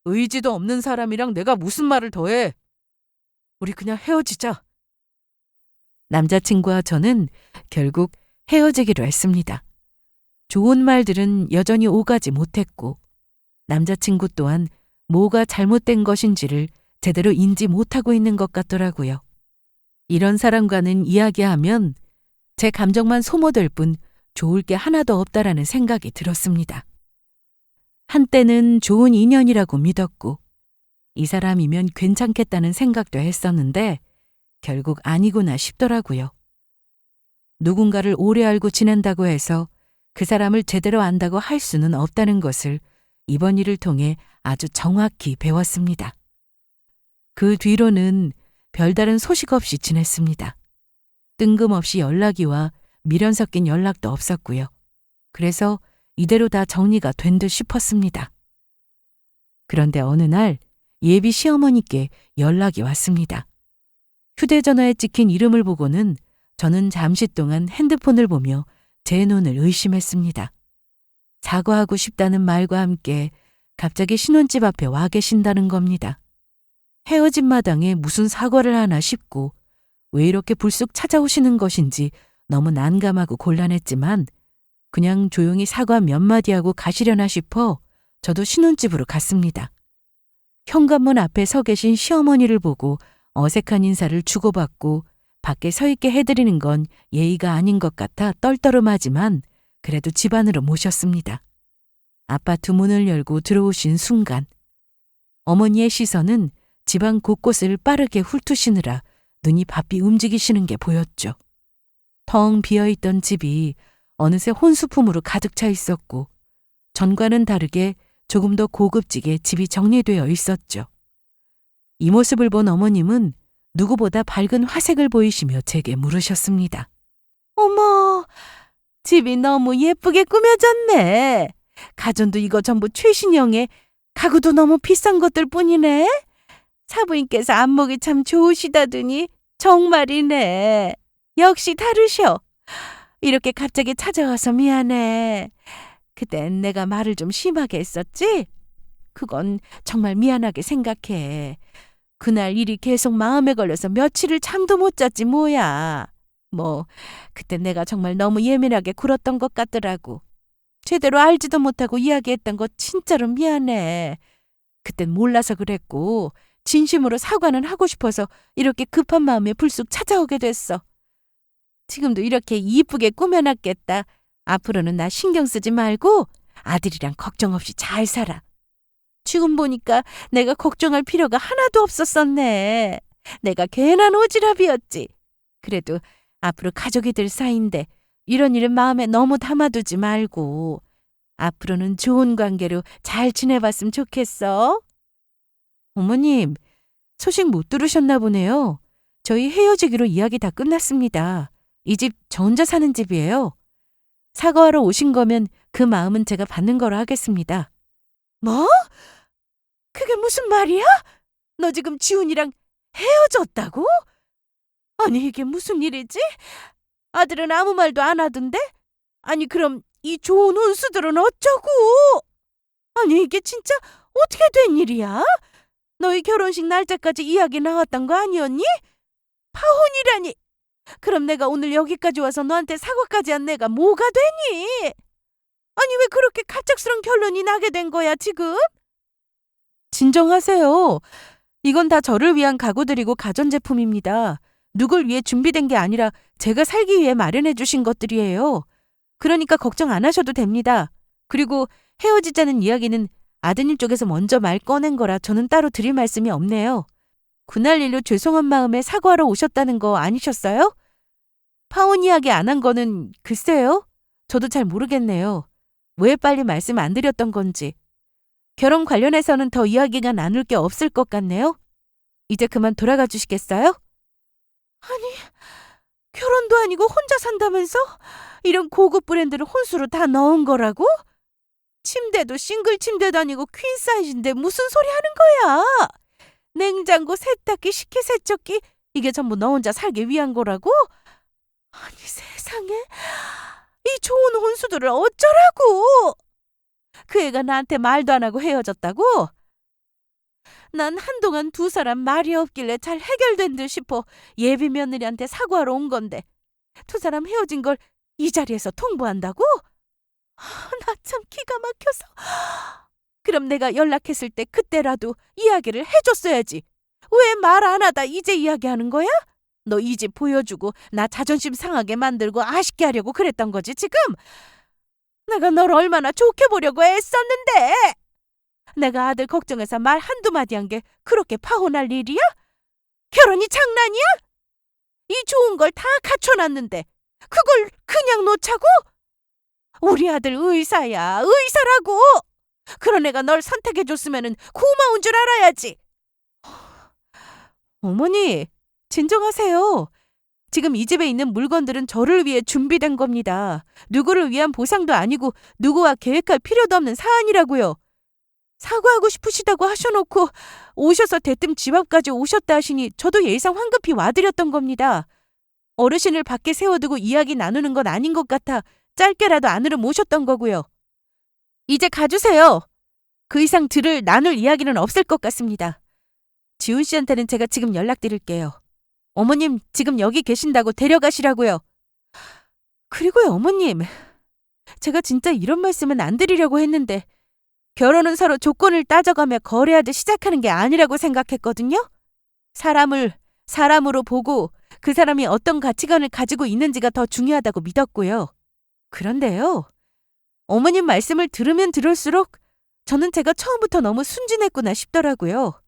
A: 의지도 없는 사람이랑 내가 무슨 말을 더해. 우리 그냥 헤어지자. 남자친구와 저는 결국 헤어지기로 했습니다. 좋은 말들은 여전히 오가지 못했고 남자친구 또한 뭐가 잘못된 것인지를 제대로 인지 못하고 있는 것 같더라고요. 이런 사람과는 이야기하면 제 감정만 소모될 뿐 좋을 게 하나도 없다라는 생각이 들었습니다. 한때는 좋은 인연이라고 믿었고 이 사람이면 괜찮겠다는 생각도 했었는데 결국 아니구나 싶더라고요. 누군가를 오래 알고 지낸다고 해서 그 사람을 제대로 안다고 할 수는 없다는 것을 이번 일을 통해 아주 정확히 배웠습니다. 그 뒤로는 별다른 소식 없이 지냈습니다. 뜬금없이 연락이 와 미련 섞인 연락도 없었고요. 그래서 이대로 다 정리가 된 듯 싶었습니다. 그런데 어느 날 예비 시어머니께 연락이 왔습니다. 휴대전화에 찍힌 이름을 보고는 저는 잠시 동안 핸드폰을 보며 제 눈을 의심했습니다. 사과하고 싶다는 말과 함께 갑자기 신혼집 앞에 와 계신다는 겁니다. 헤어진 마당에 무슨 사과를 하나 싶고 왜 이렇게 불쑥 찾아오시는 것인지 너무 난감하고 곤란했지만 그냥 조용히 사과 몇 마디 하고 가시려나 싶어 저도 신혼집으로 갔습니다. 현관문 앞에 서 계신 시어머니를 보고 어색한 인사를 주고받고 밖에 서 있게 해드리는 건 예의가 아닌 것 같아 떨떠름하지만 그래도 집 안으로 모셨습니다. 아파트 문을 열고 들어오신 순간 어머니의 시선은 집안 곳곳을 빠르게 훑으시느라 눈이 바삐 움직이시는 게 보였죠. 텅 비어있던 집이 어느새 혼수품으로 가득 차 있었고 전과는 다르게 조금 더 고급지게 집이 정리되어 있었죠. 이 모습을 본 어머님은 누구보다 밝은 화색을 보이시며 제게 물으셨습니다. 어머, 집이 너무 예쁘게 꾸며졌네. 가전도 이거 전부 최신형에 가구도 너무 비싼 것들 뿐이네. 사부인께서 안목이 참 좋으시다더니 정말이네. 역시 다르셔. 이렇게 갑자기 찾아와서 미안해. 그땐 내가 말을 좀 심하게 했었지? 그건 정말 미안하게 생각해. 그날 일이 계속 마음에 걸려서 며칠을 잠도 못 잤지 뭐야. 그때 내가 정말 너무 예민하게 굴었던 것 같더라고. 제대로 알지도 못하고 이야기했던 거 진짜로 미안해. 그땐 몰라서 그랬고 진심으로 사과는 하고 싶어서 이렇게 급한 마음에 불쑥 찾아오게 됐어. 지금도 이렇게 이쁘게 꾸며놨겠다. 앞으로는 나 신경 쓰지 말고 아들이랑 걱정 없이 잘 살아. 지금 보니까 내가 걱정할 필요가 하나도 없었었네. 내가 괜한 오지랖이었지. 그래도 앞으로 가족이 될 사이인데 이런 일은 마음에 너무 담아두지 말고 앞으로는 좋은 관계로 잘 지내봤으면 좋겠어. 어머님, 소식 못 들으셨나 보네요. 저희 헤어지기로 이야기 다 끝났습니다. 이 집 저 혼자 사는 집이에요. 사과하러 오신 거면 그 마음은 제가 받는 거로 하겠습니다. 뭐? 그게 무슨 말이야? 너 지금 지훈이랑 헤어졌다고? 아니 이게 무슨 일이지? 아들은 아무 말도 안 하던데? 아니 그럼 이 좋은 운수들은 어쩌고? 아니 이게 진짜 어떻게 된 일이야? 너희 결혼식 날짜까지 이야기 나왔던 거 아니었니? 파혼이라니! 그럼 내가 오늘 여기까지 와서 너한테 사과까지 한 내가 뭐가 되니? 아니 왜 그렇게 갑작스런 결론이 나게 된 거야 지금? 진정하세요. 이건 다 저를 위한 가구들이고 가전제품입니다. 누굴 위해 준비된 게 아니라 제가 살기 위해 마련해 주신 것들이에요. 그러니까 걱정 안 하셔도 됩니다. 그리고 헤어지자는 이야기는 아드님 쪽에서 먼저 말 꺼낸 거라 저는 따로 드릴 말씀이 없네요. 그날 일로 죄송한 마음에 사과하러 오셨다는 거 아니셨어요? 파혼 이야기 안 한 거는 글쎄요. 저도 잘 모르겠네요. 왜 빨리 말씀 안 드렸던 건지. 결혼 관련해서는 더 이야기가 나눌 게 없을 것 같네요. 이제 그만 돌아가 주시겠어요? 아니, 결혼도 아니고 혼자 산다면서? 이런 고급 브랜드를 혼수로 다 넣은 거라고? 침대도 싱글 침대도 아니고 퀸 사이즈인데 무슨 소리 하는 거야? 냉장고, 세탁기, 식기세척기 이게 전부 너 혼자 살기 위한 거라고? 아니 세상에, 이 좋은 혼수들을 어쩌라고? 그 애가 나한테 말도 안 하고 헤어졌다고? 난 한동안 두 사람 말이 없길래 잘 해결된 듯 싶어 예비 며느리한테 사과하러 온 건데 두 사람 헤어진 걸 이 자리에서 통보한다고? 나 참 기가 막혀서. 그럼 내가 연락했을 때 그때라도 이야기를 해줬어야지. 왜 말 안 하다 이제 이야기하는 거야? 너 이 집 보여주고 나 자존심 상하게 만들고 아쉽게 하려고 그랬던 거지 지금? 내가 널 얼마나 좋게 보려고 애썼는데. 내가 아들 걱정해서 말 한두 마디 한 게 그렇게 파혼할 일이야? 결혼이 장난이야? 이 좋은 걸 다 갖춰놨는데 그걸 그냥 놓자고? 우리 아들 의사야, 의사라고. 그런 애가 널 선택해줬으면 고마운 줄 알아야지. 어머니, 진정하세요. 지금 이 집에 있는 물건들은 저를 위해 준비된 겁니다. 누구를 위한 보상도 아니고 누구와 계획할 필요도 없는 사안이라고요. 사과하고 싶으시다고 하셔놓고 오셔서 대뜸 집 앞까지 오셨다 하시니 저도 예의상 황급히 와드렸던 겁니다. 어르신을 밖에 세워두고 이야기 나누는 건 아닌 것 같아 짧게라도 안으로 모셨던 거고요. 이제 가주세요. 그 이상 나눌 이야기는 없을 것 같습니다. 지훈 씨한테는 제가 지금 연락드릴게요. 어머님 지금 여기 계신다고 데려가시라고요. 그리고요 어머님, 제가 진짜 이런 말씀은 안 드리려고 했는데 결혼은 서로 조건을 따져가며 거래하듯 시작하는 게 아니라고 생각했거든요. 사람을 사람으로 보고 그 사람이 어떤 가치관을 가지고 있는지가 더 중요하다고 믿었고요. 그런데요, 어머님 말씀을 들으면 들을수록 저는 제가 처음부터 너무 순진했구나 싶더라고요.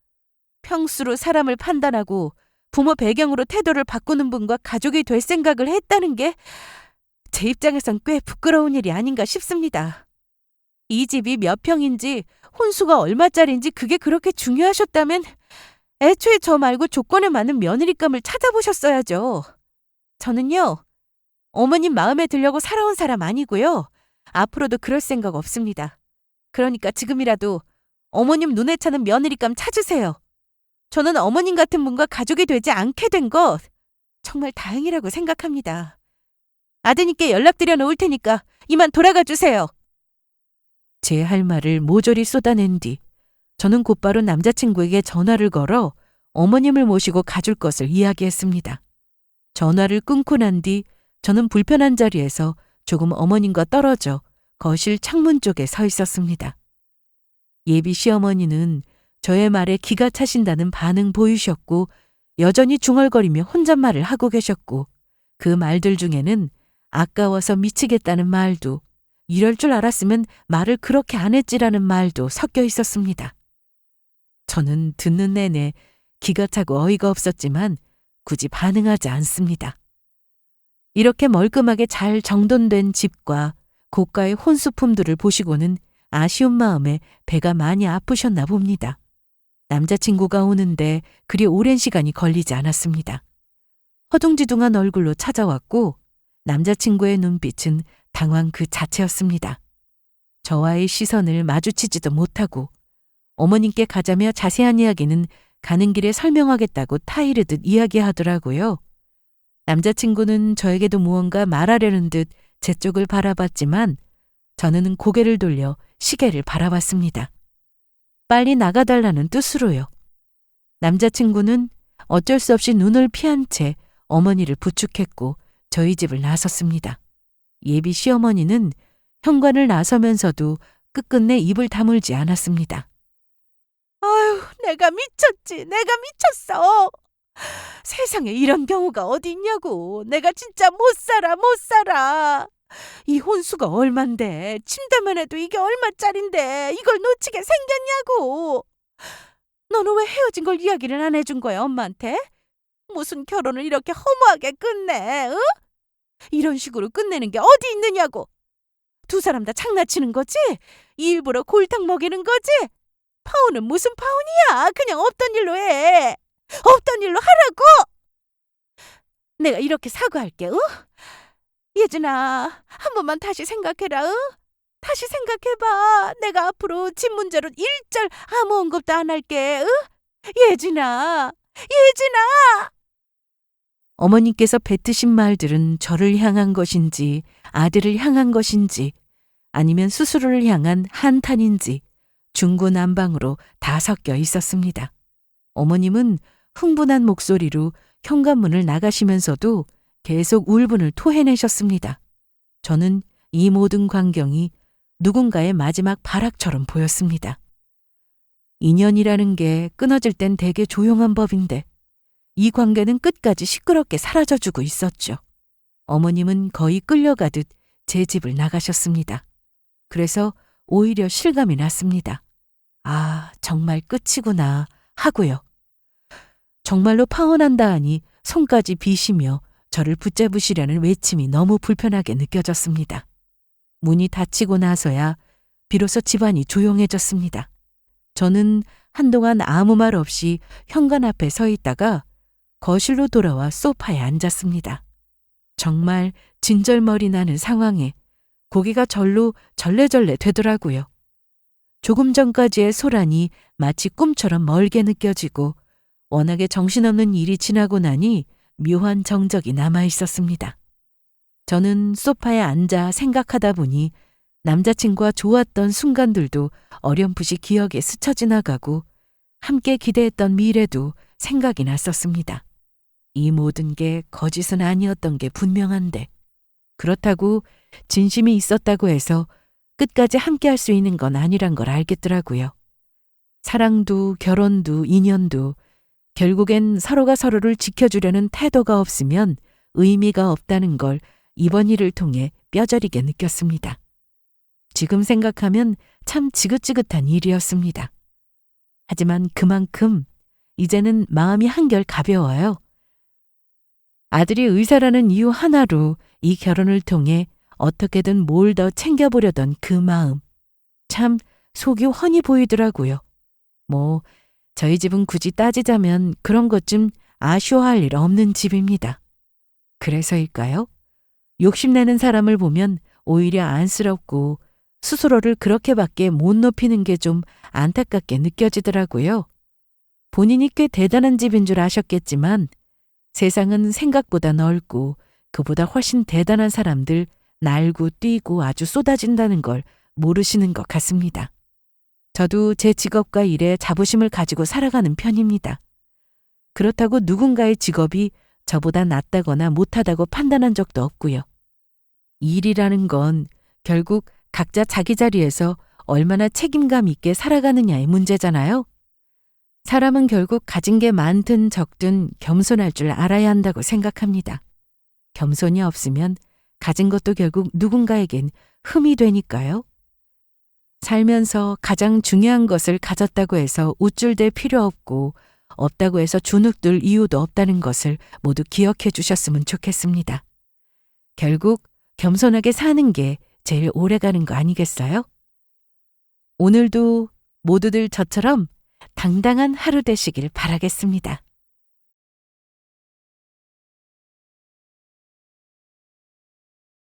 A: 평수로 사람을 판단하고 부모 배경으로 태도를 바꾸는 분과 가족이 될 생각을 했다는 게 제 입장에선 꽤 부끄러운 일이 아닌가 싶습니다. 이 집이 몇 평인지 혼수가 얼마짜리인지 그게 그렇게 중요하셨다면 애초에 저 말고 조건에 맞는 며느리감을 찾아보셨어야죠. 저는요, 어머님 마음에 들려고 살아온 사람 아니고요. 앞으로도 그럴 생각 없습니다. 그러니까 지금이라도 어머님 눈에 차는 며느리감 찾으세요. 저는 어머님 같은 분과 가족이 되지 않게 된 것 정말 다행이라고 생각합니다. 아드님께 연락드려 놓을 테니까 이만 돌아가 주세요. 제 할 말을 모조리 쏟아낸 뒤 저는 곧바로 남자친구에게 전화를 걸어 어머님을 모시고 가줄 것을 이야기했습니다. 전화를 끊고 난 뒤 저는 불편한 자리에서 조금 어머님과 떨어져 거실 창문 쪽에 서 있었습니다. 예비 시어머니는 저의 말에 기가 차신다는 반응 보이셨고 여전히 중얼거리며 혼잣말을 하고 계셨고 그 말들 중에는 아까워서 미치겠다는 말도 이럴 줄 알았으면 말을 그렇게 안 했지라는 말도 섞여 있었습니다. 저는 듣는 내내 기가 차고 어이가 없었지만 굳이 반응하지 않습니다. 이렇게 멀끔하게 잘 정돈된 집과 고가의 혼수품들을 보시고는 아쉬운 마음에 배가 많이 아프셨나 봅니다. 남자친구가 오는데 그리 오랜 시간이 걸리지 않았습니다. 허둥지둥한 얼굴로 찾아왔고 남자친구의 눈빛은 당황 그 자체였습니다. 저와의 시선을 마주치지도 못하고 어머님께 가자며 자세한 이야기는 가는 길에 설명하겠다고 타이르듯 이야기하더라고요. 남자친구는 저에게도 무언가 말하려는 듯 제 쪽을 바라봤지만 저는 고개를 돌려 시계를 바라봤습니다. 빨리 나가달라는 뜻으로요. 남자친구는 어쩔 수 없이 눈을 피한 채 어머니를 부축했고 저희 집을 나섰습니다. 예비 시어머니는 현관을 나서면서도 끝끝내 입을 다물지 않았습니다. 아유, 내가 미쳤지. 내가 미쳤어. 세상에 이런 경우가 어디 있냐고. 내가 진짜 못 살아, 못 살아. 이 혼수가 얼만데, 침대만 해도 이게 얼마짜린데 이걸 놓치게 생겼냐고. 너는 왜 헤어진 걸 이야기를 안 해준 거야, 엄마한테? 무슨 결혼을 이렇게 허무하게 끝내, 응? 이런 식으로 끝내는 게 어디 있느냐고. 두 사람 다 장난치는 거지? 일부러 골탕 먹이는 거지? 파혼은 무슨 파혼이야? 그냥 없던 일로 해. 없던 일로 하라고! 내가 이렇게 사과할게, 응? 예진아, 한 번만 다시 생각해라, 응? 다시 생각해봐. 내가 앞으로 집 문제로 일절 아무 언급도 안 할게, 응? 예진아, 예진아! 어머님께서 뱉으신 말들은 저를 향한 것인지, 아들을 향한 것인지, 아니면 스스로를 향한 한탄인지 중구난방으로 다 섞여 있었습니다. 어머님은 흥분한 목소리로 현관문을 나가시면서도 계속 울분을 토해내셨습니다. 저는 이 모든 광경이 누군가의 마지막 발악처럼 보였습니다. 인연이라는 게 끊어질 땐 되게 조용한 법인데 이 관계는 끝까지 시끄럽게 사라져주고 있었죠. 어머님은 거의 끌려가듯 제 집을 나가셨습니다. 그래서 오히려 실감이 났습니다. 아, 정말 끝이구나 하고요. 정말로 파혼한다 하니 손까지 비시며 저를 붙잡으시려는 외침이 너무 불편하게 느껴졌습니다. 문이 닫히고 나서야 비로소 집안이 조용해졌습니다. 저는 한동안 아무 말 없이 현관 앞에 서 있다가 거실로 돌아와 소파에 앉았습니다. 정말 진절머리 나는 상황에 고개가 절로 절레절레 되더라고요. 조금 전까지의 소란이 마치 꿈처럼 멀게 느껴지고 워낙에 정신없는 일이 지나고 나니 묘한 정적이 남아 있었습니다. 저는 소파에 앉아 생각하다 보니 남자친구와 좋았던 순간들도 어렴풋이 기억에 스쳐 지나가고 함께 기대했던 미래도 생각이 났었습니다. 이 모든 게 거짓은 아니었던 게 분명한데 그렇다고 진심이 있었다고 해서 끝까지 함께 할 수 있는 건 아니란 걸 알겠더라고요. 사랑도 결혼도 인연도 결국엔 서로가 서로를 지켜주려는 태도가 없으면 의미가 없다는 걸 이번 일을 통해 뼈저리게 느꼈습니다. 지금 생각하면 참 지긋지긋한 일이었습니다. 하지만 그만큼 이제는 마음이 한결 가벼워요. 아들이 의사라는 이유 하나로 이 결혼을 통해 어떻게든 뭘 더 챙겨보려던 그 마음. 참 속이 훤히 보이더라고요. 저희 집은 굳이 따지자면 그런 것 좀 아쉬워할 일 없는 집입니다. 그래서일까요? 욕심내는 사람을 보면 오히려 안쓰럽고 스스로를 그렇게밖에 못 높이는 게 좀 안타깝게 느껴지더라고요. 본인이 꽤 대단한 집인 줄 아셨겠지만 세상은 생각보다 넓고 그보다 훨씬 대단한 사람들 날고 뛰고 아주 쏟아진다는 걸 모르시는 것 같습니다. 저도 제 직업과 일에 자부심을 가지고 살아가는 편입니다. 그렇다고 누군가의 직업이 저보다 낫다거나 못하다고 판단한 적도 없고요. 일이라는 건 결국 각자 자기 자리에서 얼마나 책임감 있게 살아가느냐의 문제잖아요. 사람은 결국 가진 게 많든 적든 겸손할 줄 알아야 한다고 생각합니다. 겸손이 없으면 가진 것도 결국 누군가에겐 흠이 되니까요. 살면서 가장 중요한 것을 가졌다고 해서 우쭐댈 필요 없고 없다고 해서 주눅들 이유도 없다는 것을 모두 기억해 주셨으면 좋겠습니다. 결국 겸손하게 사는 게 제일 오래가는 거 아니겠어요? 오늘도 모두들 저처럼 당당한 하루 되시길 바라겠습니다.